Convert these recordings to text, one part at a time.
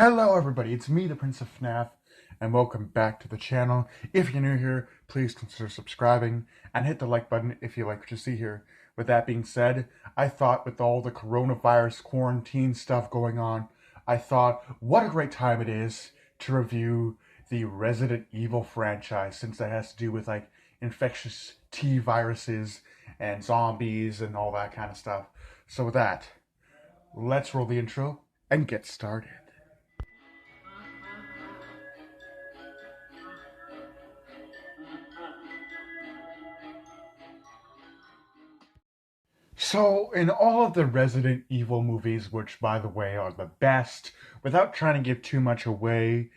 Hello everybody, it's me, the Prince of FNAF, and welcome back to the channel. If you're new here, please consider subscribing, and hit the like button if you like what you see here. With that being said, I thought with all the coronavirus quarantine stuff going on, I thought what a great time it is to review the Resident Evil franchise, since that has to do with like infectious T viruses and zombies and all that kind of stuff. So with that, let's roll the intro and get started. So, in all of the Resident Evil movies, which by the way are the best, without trying to give too much away,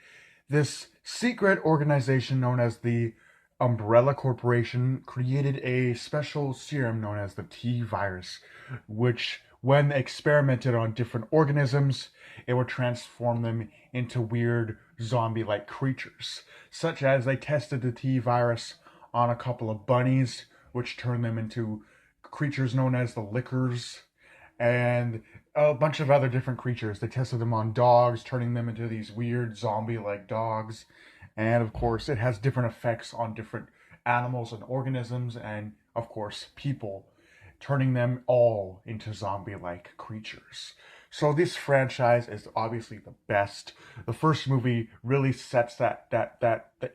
this secret organization known as the Umbrella Corporation created a special serum known as the T virus, which, when experimented on different organisms, it would transform them into weird zombie like creatures, such as they tested the T virus on a couple of bunnies, which turned them into creatures known as the Lickers, and a bunch of other different creatures. They tested them on dogs, turning them into these weird zombie like dogs. And of course, it has different effects on different animals and organisms, and of course, people, turning them all into zombie like creatures. So this franchise is obviously the best. The first movie really sets that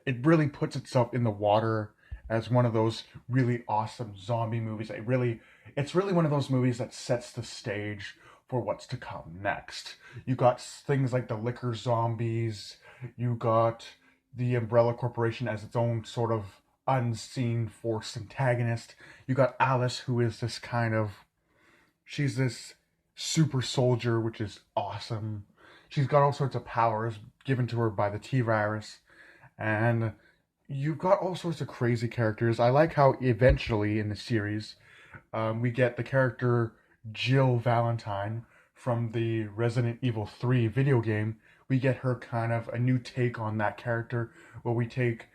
it really puts itself in the water as one of those really awesome zombie movies. It's really one of those movies that sets the stage for what's to come next. You got things like the Licker Zombies, you got the Umbrella Corporation as its own sort of unseen force antagonist. You got Alice, who is this kind of she's this super soldier, which is awesome. She's got all sorts of powers given to her by the T virus, and you've got all sorts of crazy characters. I like how eventually in the series, we get the character Jill Valentine from the Resident Evil 3 video game. We get her kind of a new take on that character, where we take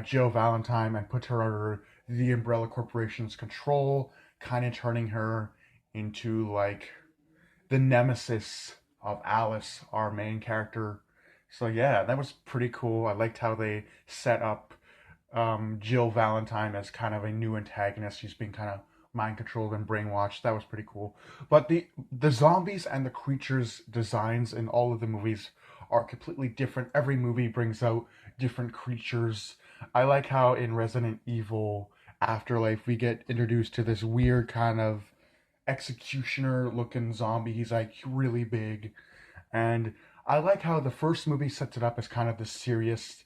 Jill Valentine and put her under the Umbrella Corporation's control, kind of turning her into like the nemesis of Alice, our main character. So yeah, that was pretty cool. I liked how they set up Jill Valentine as kind of a new antagonist. She's being kind of mind controlled and brainwashed. That was pretty cool. But the zombies and the creatures designs in all of the movies are completely different. Every movie brings out different creatures. I like how in Resident Evil Afterlife we get introduced to this weird kind of executioner looking zombie. He's like really big. And I like how the first movie sets it up as kind of the serious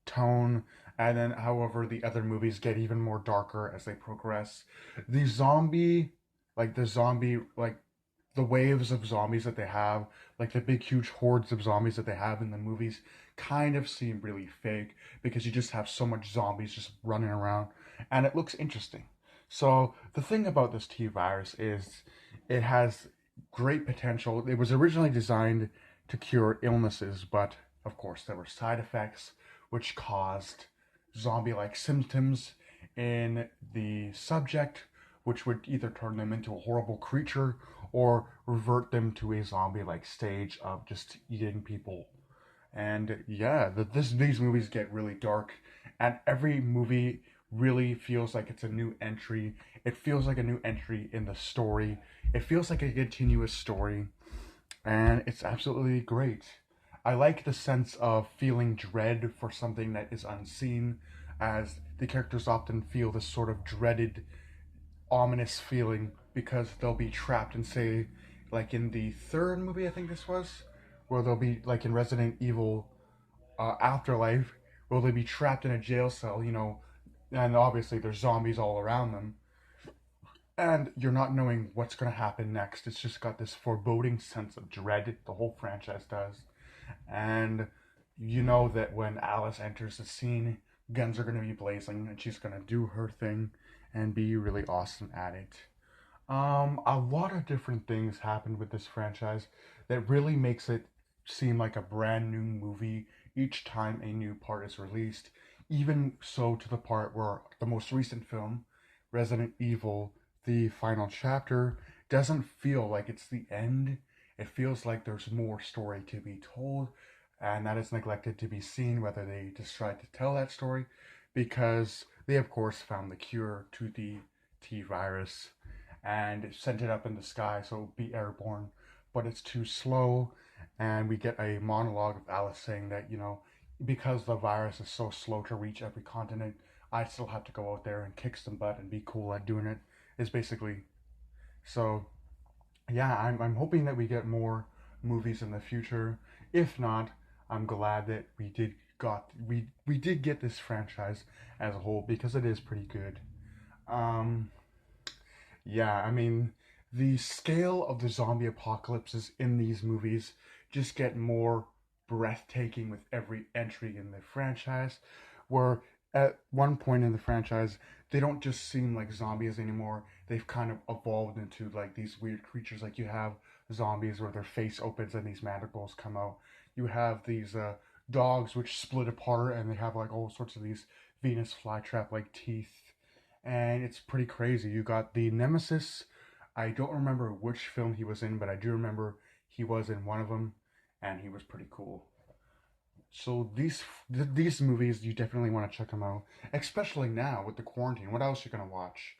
tone, and then however the other movies get even more darker as they progress. The zombie, like the waves of zombies that they have, like the big huge hordes of zombies that they have in the movies, kind of seem really fake because you just have so much zombies just running around, and it looks interesting. So the thing about this T virus is it has great potential. It was originally designed to cure illnesses, but of course there were side effects which caused zombie like symptoms in the subject, which would either turn them into a horrible creature or revert them to a zombie like stage of just eating people. And yeah, these movies get really dark, and every movie really feels like it's a new entry. It feels like a new entry in the story. It feels like a continuous story, and it's absolutely great. I like the sense of feeling dread for something that is unseen, as the characters often feel this sort of dreaded, ominous feeling because they'll be trapped in, say, like in the third movie, I think this was, where they'll be like in Resident Evil Afterlife, where they'll be trapped in a jail cell, and obviously there's zombies all around them, and you're not knowing what's going to happen next. It's just got this foreboding sense of dread. The whole franchise does. And you know that when Alice enters the scene, guns are going to be blazing and she's going to do her thing and be really awesome at it. A lot of different things happened with this franchise that really makes it seem like a brand new movie each time a new part is released. Even so, to the part where the most recent film, Resident Evil, the final chapter, doesn't feel like it's the end. It feels like there's more story to be told, and that is neglected to be seen whether they just try to tell that story, because they, of course, found the cure to the T virus and sent it up in the sky so it would be airborne, but it's too slow. And we get a monologue of Alice saying that, because the virus is so slow to reach every continent, I still have to go out there and kick some butt and be cool at doing it, is basically. So yeah, I'm hoping that we get more movies in the future. If not, I'm glad that we did get this franchise as a whole, because it is pretty good. Um, yeah, I mean, the scale of the zombie apocalypses in these movies just get more breathtaking with every entry in the franchise, where at one point in the franchise, they don't just seem like zombies anymore. They've kind of evolved into like these weird creatures. Like you have zombies where their face opens and these mandibles come out. You have these dogs which split apart and they have like all sorts of these Venus flytrap like teeth, and it's pretty crazy. You got the Nemesis. I don't remember which film he was in, but I do remember he was in one of them, and he was pretty cool. So these movies, you definitely want to check them out, especially now with the quarantine. What else you gonna watch?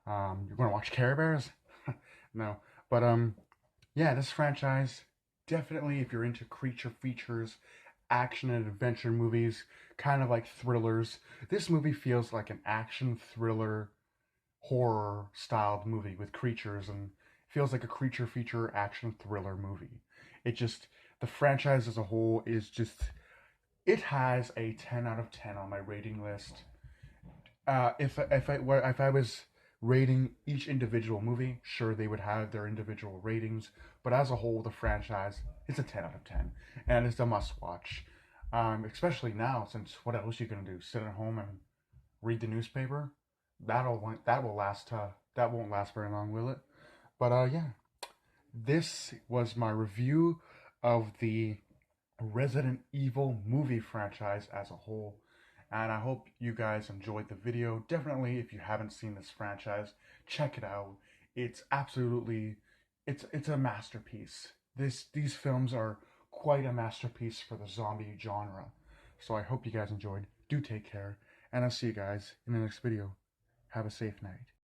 You're gonna watch Care Bears? No, but yeah, this franchise definitely, if you're into creature features, action and adventure movies, kind of like thrillers. This movie feels like an action thriller horror styled movie with creatures, and feels like a creature feature action thriller movie. It just, the franchise as a whole is just, it has a 10 out of 10 on my rating list. If I was rating each individual movie, sure they would have their individual ratings, but as a whole, the franchise is a 10 out of 10, and it's a must watch. Especially now, since what else are you gonna do? Sit at home and read the newspaper? That won't last very long, will it? But yeah, this was my review of the Resident Evil movie franchise as a whole. And I hope you guys enjoyed the video. Definitely, if you haven't seen this franchise, check it out. It's absolutely, it's a masterpiece. These films are quite a masterpiece for the zombie genre. So I hope you guys enjoyed. Do take care, and I'll see you guys in the next video. Have a safe night.